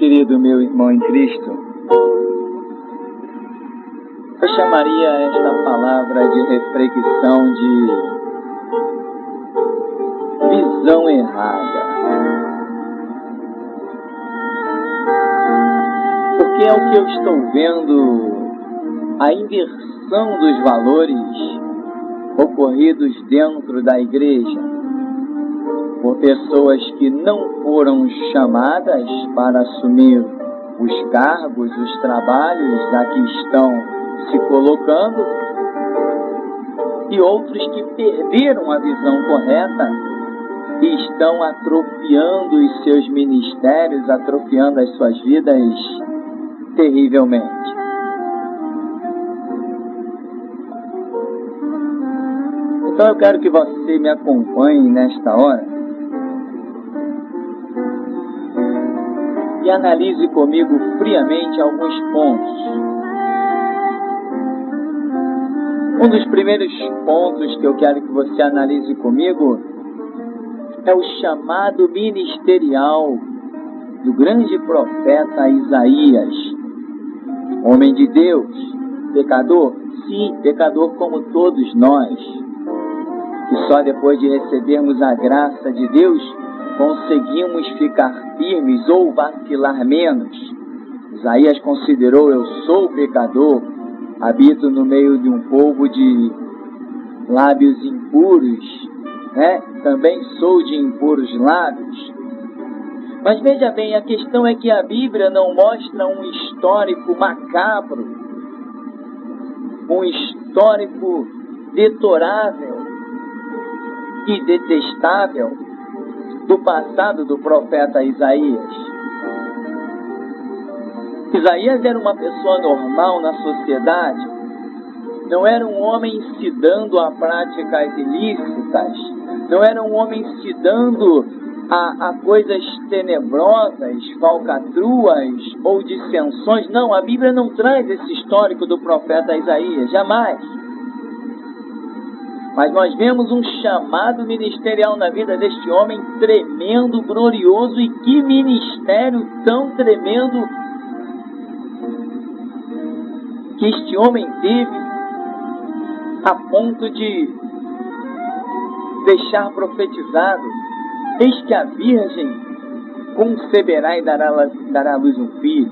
Querido meu irmão em Cristo, eu chamaria esta palavra de reflexão de visão errada. Porque é o que eu estou vendo, a inversão dos valores ocorridos dentro da igreja, por pessoas que não foram chamadas para assumir os cargos, os trabalhos a que estão se colocando, e outros que perderam a visão correta e estão atrofiando os seus ministérios, atrofiando as suas vidas terrivelmente. Então eu quero que você me acompanhe nesta hora e analise comigo friamente alguns pontos. Um dos primeiros pontos que eu quero que você analise comigo é o chamado ministerial do grande profeta Isaías. Homem de Deus, pecador? Sim, pecador como todos nós, que só depois de recebermos a graça de Deus conseguimos ficar firmes ou vacilar menos. Isaías considerou: eu sou pecador, habito no meio de um povo de lábios impuros, também sou de impuros lábios. Mas veja bem, a questão é que a Bíblia não mostra um histórico macabro, um histórico deplorável e detestável do passado do profeta Isaías. Isaías era uma pessoa normal na sociedade, não era um homem incitando a práticas ilícitas, não era um homem incitando a coisas tenebrosas, falcatruas ou dissensões. Não, a Bíblia não traz esse histórico do profeta Isaías, jamais. Mas nós vemos um chamado ministerial na vida deste homem tremendo, glorioso. E que ministério tão tremendo que este homem teve, a ponto de deixar profetizado: eis que a Virgem conceberá e dará à luz um filho.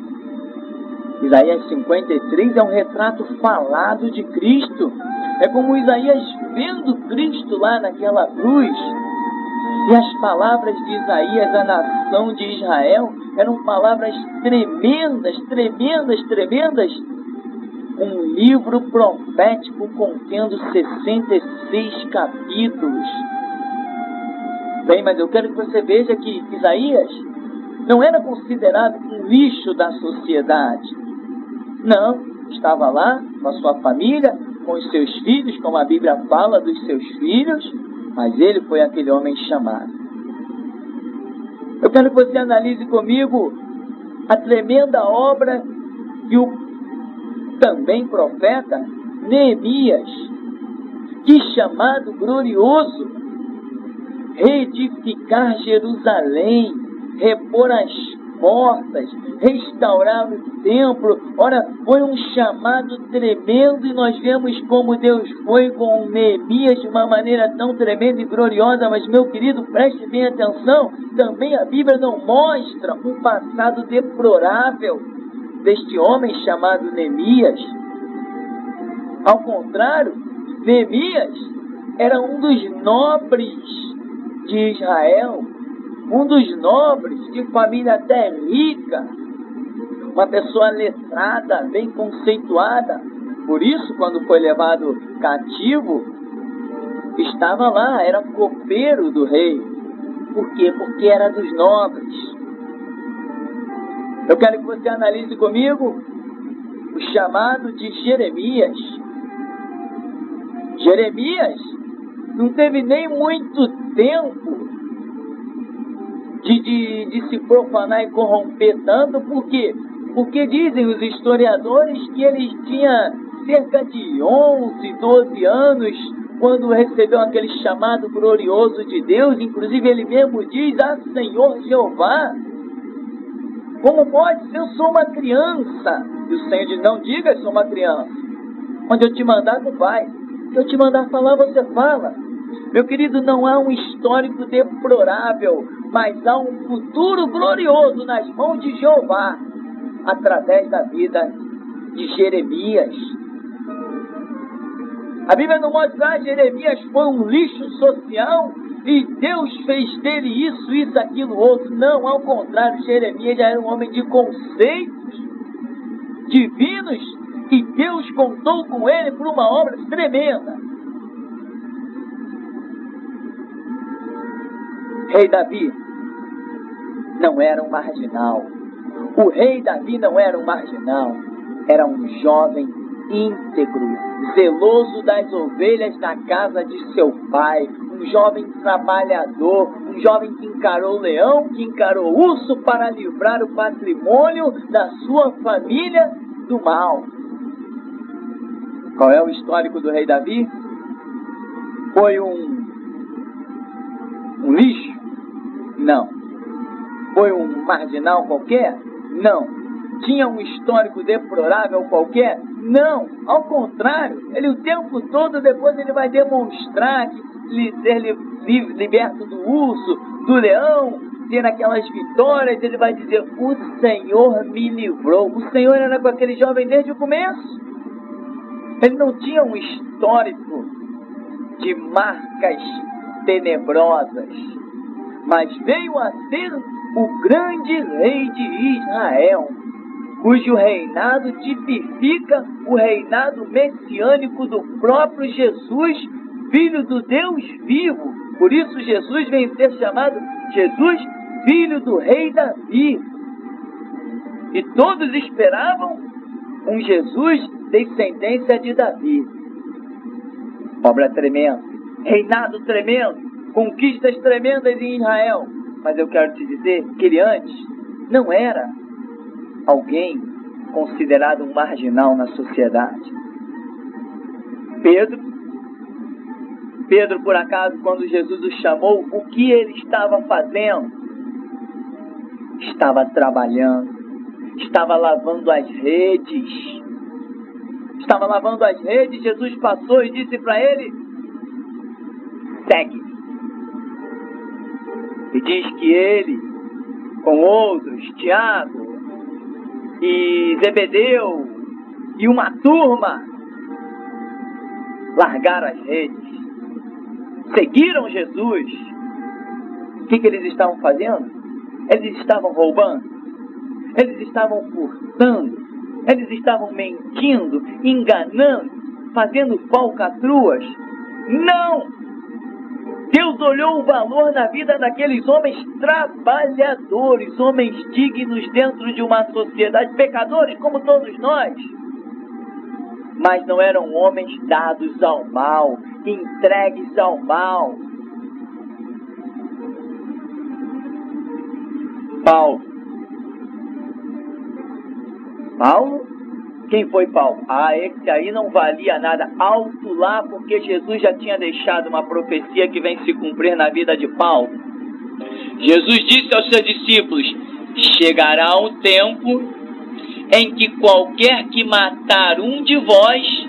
Isaías 53 é um retrato falado de Cristo. É como Isaías vendo Cristo lá naquela cruz. E as palavras de Isaías à nação de Israel eram palavras tremendas, tremendas, tremendas. Um livro profético contendo 66 capítulos. Bem, mas eu quero que você veja que Isaías não era considerado um lixo da sociedade. Não, estava lá com a sua família, com os seus filhos, como a Bíblia fala dos seus filhos, mas ele foi aquele homem chamado. Eu quero que você analise comigo a tremenda obra que o também profeta Neemias, que chamado glorioso, reedificar Jerusalém, repor as portas, restaurar o templo. Ora, foi um chamado tremendo, e nós vemos como Deus foi com Neemias de uma maneira tão tremenda e gloriosa. Mas, meu querido, preste bem atenção, também a Bíblia não mostra um passado deplorável deste homem chamado Neemias. Ao contrário, Neemias era um dos nobres de Israel, um dos nobres de família até rica, uma pessoa letrada, bem conceituada. Por isso, quando foi levado cativo, estava lá, era copeiro do rei. Por quê? Porque era dos nobres. Eu quero que você analise comigo o chamado de Jeremias. Jeremias não teve nem muito tempo de se profanar e corromper tanto. Por quê? Porque dizem os historiadores que ele tinha cerca de 11, 12 anos quando recebeu aquele chamado glorioso de Deus. Inclusive ele mesmo diz: ah, Senhor Jeová, Como pode? Eu sou uma criança. E o Senhor diz, não diga que sou uma criança. Onde eu te mandar, tu vai. Se eu te mandar falar, você fala. Meu querido, não há um histórico deplorável, mas há um futuro glorioso nas mãos de Jeová, através da vida de Jeremias. A Bíblia não mostra que Jeremias foi um lixo social e Deus fez dele isso, aquilo, outro. Não, ao contrário, Jeremias já era um homem de conceitos divinos e Deus contou com ele por uma obra tremenda. Rei Davi não era um marginal. O rei Davi não era um marginal. Era um jovem íntegro, zeloso das ovelhas na casa de seu pai, um jovem trabalhador, um jovem que encarou o leão, que encarou o urso para livrar o patrimônio da sua família do mal. Qual é o histórico do rei Davi? Foi um lixo? Não. Foi um marginal qualquer? Não. Tinha um histórico deplorável qualquer? Não. Ao contrário, ele o tempo todo depois ele vai demonstrar que ser liberto do urso, do leão, ter aquelas vitórias, ele vai dizer, o Senhor me livrou. O Senhor era com aquele jovem desde o começo. Ele não tinha um histórico de marcas tenebrosas, mas veio a ser o grande rei de Israel, cujo reinado tipifica o reinado messiânico do próprio Jesus, filho do Deus vivo. Por isso Jesus vem ser chamado Jesus, filho do rei Davi. E todos esperavam um Jesus descendência de Davi. Obra tremenda, reinado tremendo, conquistas tremendas em Israel. Mas eu quero te dizer que ele antes não era alguém considerado um marginal na sociedade. Pedro, por acaso, quando Jesus o chamou, o que ele estava fazendo? Estava trabalhando, estava lavando as redes. Estava lavando as redes, Jesus passou e disse para ele, segue. E diz que ele, com outros, Tiago e Zebedeu e uma turma, largaram as redes, seguiram Jesus. O que eles estavam fazendo? Eles estavam roubando, eles estavam furtando, eles estavam mentindo, enganando, fazendo falcatruas. Não! Deus olhou o valor na vida daqueles homens trabalhadores, homens dignos dentro de uma sociedade, pecadores como todos nós. Mas não eram homens dados ao mal, entregues ao mal. Paulo? Quem foi Paulo? Esse aí não valia nada. Alto lá, porque Jesus já tinha deixado uma profecia que vem se cumprir na vida de Paulo. Jesus disse aos seus discípulos, chegará o tempo em que qualquer que matar um de vós,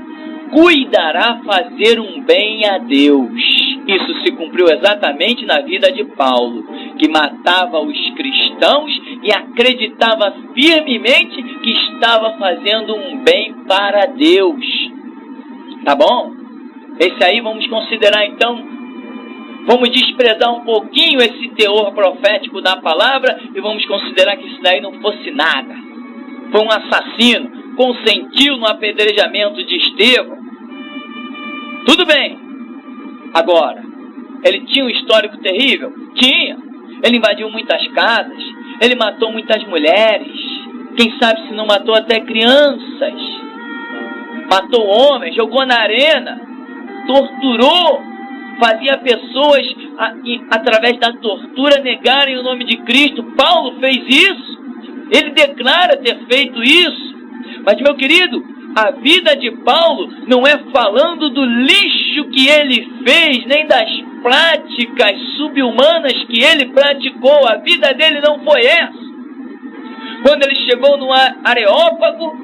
cuidará fazer um bem a Deus. Isso se cumpriu exatamente na vida de Paulo, que matava os cristãos e acreditava firmemente que estava fazendo um bem para Deus. Tá bom? Esse aí vamos considerar então, vamos desprezar um pouquinho esse teor profético da palavra e vamos considerar que isso daí não fosse nada. Foi um assassino, consentiu no apedrejamento de Estevão. Tudo bem. Agora, ele tinha um histórico terrível? Tinha. Ele invadiu muitas casas, ele matou muitas mulheres, quem sabe se não matou até crianças, matou homens, jogou na arena, torturou, fazia pessoas, através da tortura, negarem o nome de Cristo. Paulo fez isso, ele declara ter feito isso. Mas, meu querido, a vida de Paulo não é falando do lixo que ele fez, nem das práticas subhumanas que ele praticou. A vida dele não foi essa. quando ele chegou no Areópago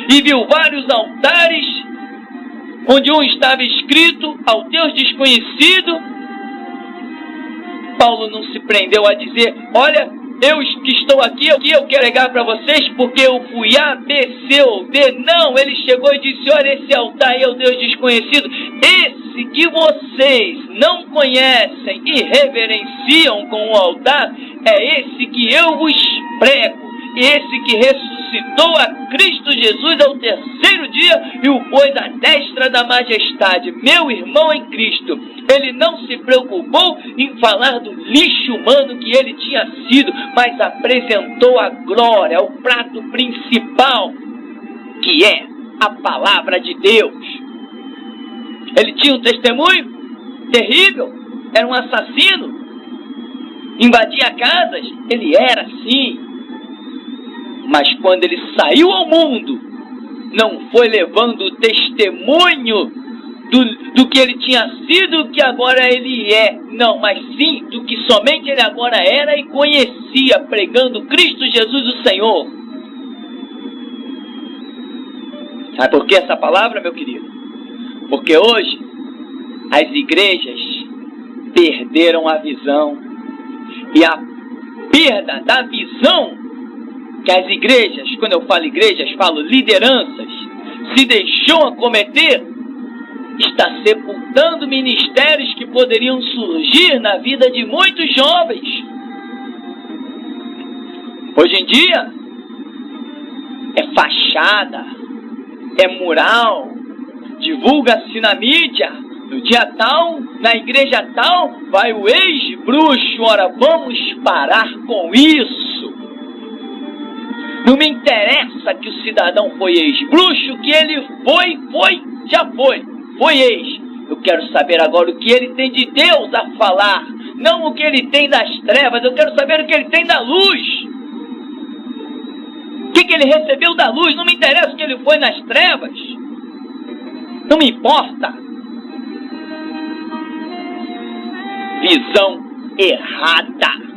e viu vários altares, onde um estava escrito ao Deus desconhecido, Paulo não se prendeu a dizer: olha, eu que estou aqui, eu quero pregar para vocês porque eu fui A, B, C ou D. Não, ele chegou e disse: olha, esse altar aí é o Deus desconhecido. Esse que vocês não conhecem e reverenciam com o altar, é esse que eu vos prego. Esse que ressuscitou a Cristo Jesus ao terceiro dia e o pôs à destra da majestade. Meu irmão em Cristo, ele não se preocupou em falar do lixo humano que ele tinha sido, mas apresentou a glória, o prato principal, que é a palavra de Deus. Ele tinha um testemunho terrível, era um assassino, invadia casas, ele era sim. Mas quando ele saiu ao mundo, não foi levando o testemunho do que ele tinha sido, que agora ele é. Não, mas sim do que somente ele agora era e conhecia, pregando Cristo Jesus o Senhor. Sabe por que essa palavra, meu querido? Porque hoje as igrejas perderam a visão. E a perda da visão que as igrejas, quando eu falo igrejas, falo lideranças, se deixou acometer, está sepultando ministérios que poderiam surgir na vida de muitos jovens. Hoje em dia, é fachada, é mural, divulga-se na mídia, no dia tal, na igreja tal, vai o ex-bruxo. Ora, vamos parar com isso. Não me interessa que o cidadão foi ex-bruxo, que ele já foi ex. Eu quero saber agora o que ele tem de Deus a falar, não o que ele tem das trevas. Eu quero saber o que ele tem da luz. O que ele recebeu da luz? Não me interessa que ele foi nas trevas. Não me importa. Visão errada.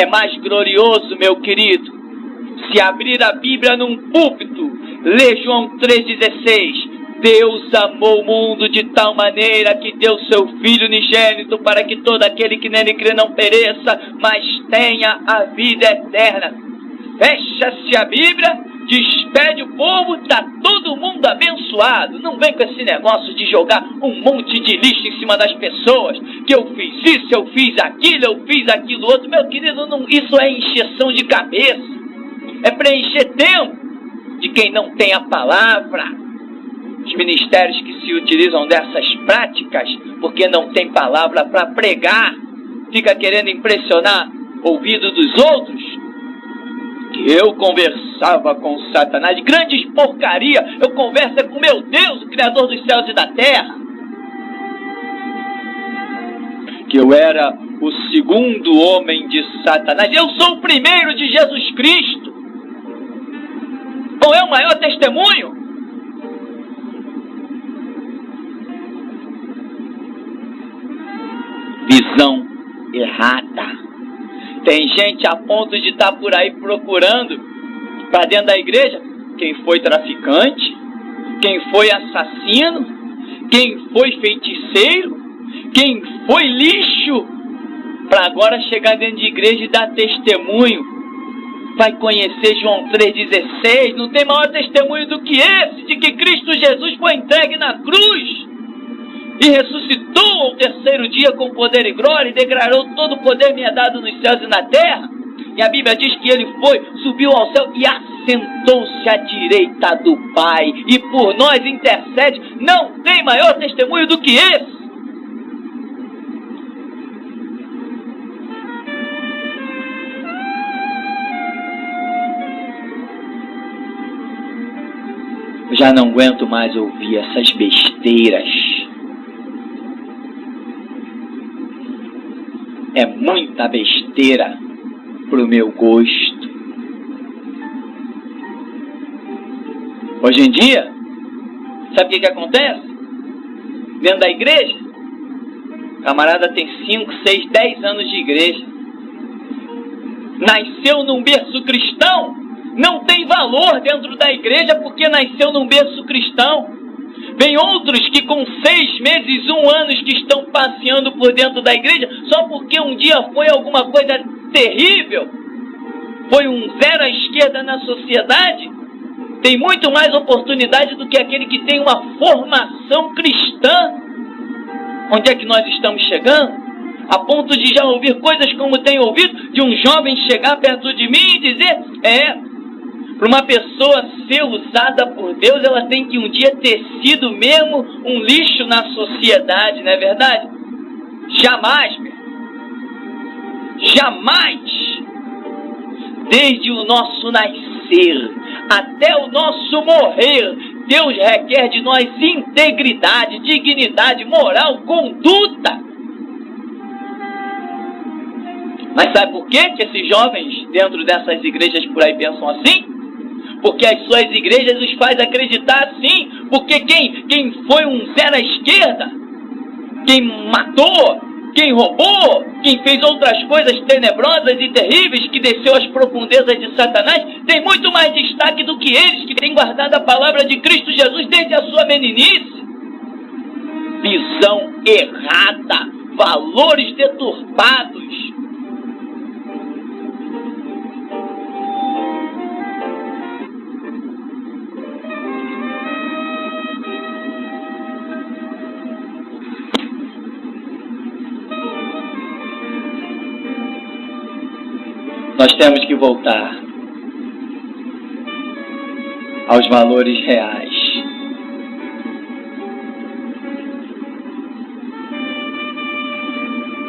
É mais glorioso, meu querido, se abrir a Bíblia num púlpito, ler João 3,16. Deus amou o mundo de tal maneira que deu seu Filho unigênito para que todo aquele que nele crê não pereça, mas tenha a vida eterna. Fecha-se a Bíblia, despede o povo, está todo mundo abençoado. Não vem com esse negócio de jogar um monte de lixo em cima das pessoas, que eu fiz isso, eu fiz aquilo outro. Meu querido, isso é encheção de cabeça, é preencher tempo de quem não tem a palavra. Os ministérios que se utilizam dessas práticas porque não tem palavra para pregar, fica querendo impressionar o ouvido dos outros. Que eu conversava com Satanás, grandes porcaria, eu converso com meu Deus, o Criador dos céus e da terra. Que eu era o segundo homem de Satanás, eu sou o primeiro de Jesus Cristo. Não é o maior testemunho? Visão errada. Tem gente a ponto de estar por aí procurando para dentro da igreja quem foi traficante, quem foi assassino, quem foi feiticeiro, quem foi lixo, para agora chegar dentro de igreja e dar testemunho. Vai conhecer João 3,16, não tem maior testemunho do que esse, de que Cristo Jesus foi entregue na cruz e ressuscitou ao terceiro dia com poder e glória, e declarou: todo o poder me é dado nos céus e na terra. E a Bíblia diz que ele subiu ao céu e assentou-se à direita do Pai, e por nós intercede. Não tem maior testemunho do que esse. Eu já não aguento mais ouvir essas besteiras. É muita besteira pro meu gosto. Hoje em dia, sabe o que acontece? Dentro da igreja, o camarada tem 5, 6, 10 anos de igreja. nasceu num berço cristão, não tem valor dentro da igreja porque nasceu num berço cristão. Vem outros que com 6 meses, 1 ano que estão passeando por dentro da igreja só porque um dia foi alguma coisa terrível, foi um zero à esquerda na sociedade. Tem muito mais oportunidade do que aquele que tem uma formação cristã. Onde é que nós estamos chegando? A ponto de já ouvir coisas como tenho ouvido, de um jovem chegar perto de mim e dizer, para uma pessoa ser usada por Deus, ela tem que um dia ter sido mesmo um lixo na sociedade, não é verdade? Jamais, meu. Jamais. Desde o nosso nascer até o nosso morrer, Deus requer de nós integridade, dignidade, moral, conduta. Mas sabe por quê que esses jovens dentro dessas igrejas por aí pensam assim? Porque as suas igrejas os faz acreditar assim. Porque quem foi um zero à esquerda, quem matou, quem roubou, quem fez outras coisas tenebrosas e terríveis, que desceu às profundezas de Satanás, tem muito mais destaque do que eles, que têm guardado a palavra de Cristo Jesus desde a sua meninice. Visão errada, valores deturpados. Nós temos que voltar aos valores reais.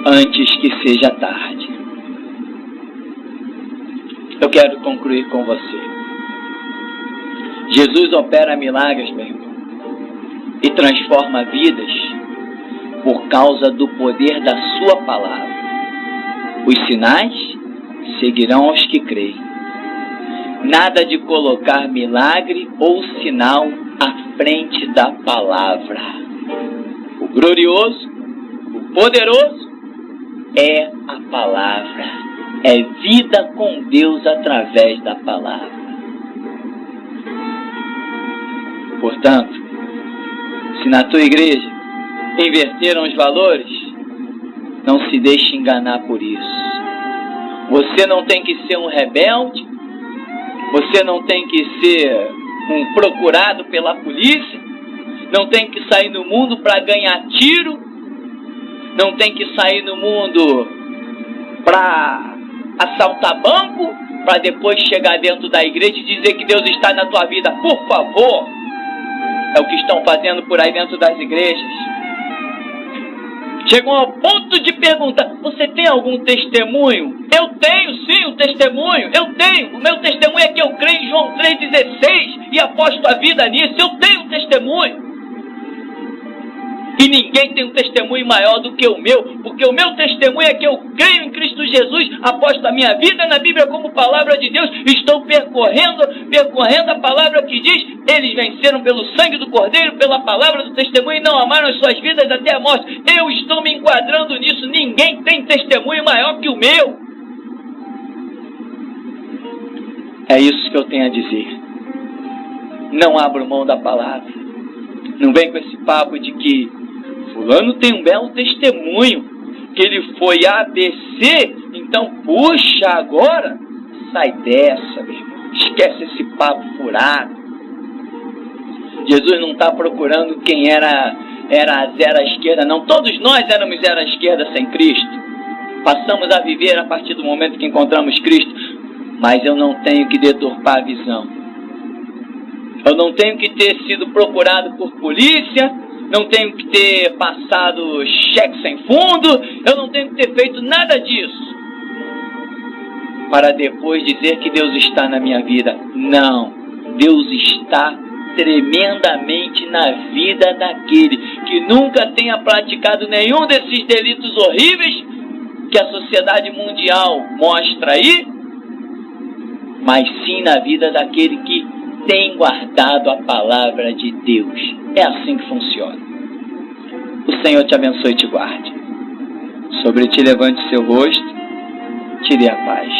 Antes que seja tarde. Eu quero concluir com você. Jesus opera milagres, meu irmão, e transforma vidas por causa do poder da sua palavra. Os sinais seguirão aos que creem. Nada de colocar milagre ou sinal à frente da palavra. O glorioso, o poderoso é a palavra. É vida com Deus através da palavra. Portanto, se na tua igreja inverteram os valores, não se deixe enganar por isso. Você não tem que ser um rebelde, você não tem que ser um procurado pela polícia, não tem que sair no mundo para ganhar tiro, não tem que sair no mundo para assaltar banco, para depois chegar dentro da igreja e dizer que Deus está na tua vida. Por favor, é o que estão fazendo por aí dentro das igrejas. Chegam ao ponto de perguntar, você tem algum testemunho? Eu tenho sim um testemunho, eu tenho. O meu testemunho é que eu creio em João 3,16 e aposto a vida nisso. Eu tenho um testemunho. E ninguém tem um testemunho maior do que o meu, porque o meu testemunho é que eu creio em Cristo Jesus, aposto a minha vida na Bíblia como palavra de Deus, estou percorrendo a palavra que diz, eles venceram pelo sangue do Cordeiro, pela palavra do testemunho e não amaram as suas vidas até a morte. Eu estou me enquadrando nisso, ninguém tem testemunho maior que o meu. É isso que eu tenho a dizer. Não abro mão da palavra. Não vem com esse papo de que fulano tem um belo testemunho, que ele foi ABC, então, puxa, agora sai dessa, meu irmão. Esquece esse papo furado. Jesus não está procurando quem era zero à esquerda, não. Todos nós éramos zero à esquerda sem Cristo. Passamos a viver a partir do momento que encontramos Cristo. Mas eu não tenho que deturpar a visão. Eu não tenho que ter sido procurado por polícia, não tenho que ter passado cheque sem fundo, eu não tenho que ter feito nada disso para depois dizer que Deus está na minha vida. Não, Deus está tremendamente na vida daquele que nunca tenha praticado nenhum desses delitos horríveis que a sociedade mundial mostra aí, mas sim na vida daquele que tem guardado a palavra de Deus. É assim que funciona. O Senhor te abençoe e te guarde. Sobre ti levante seu rosto, te dê a paz.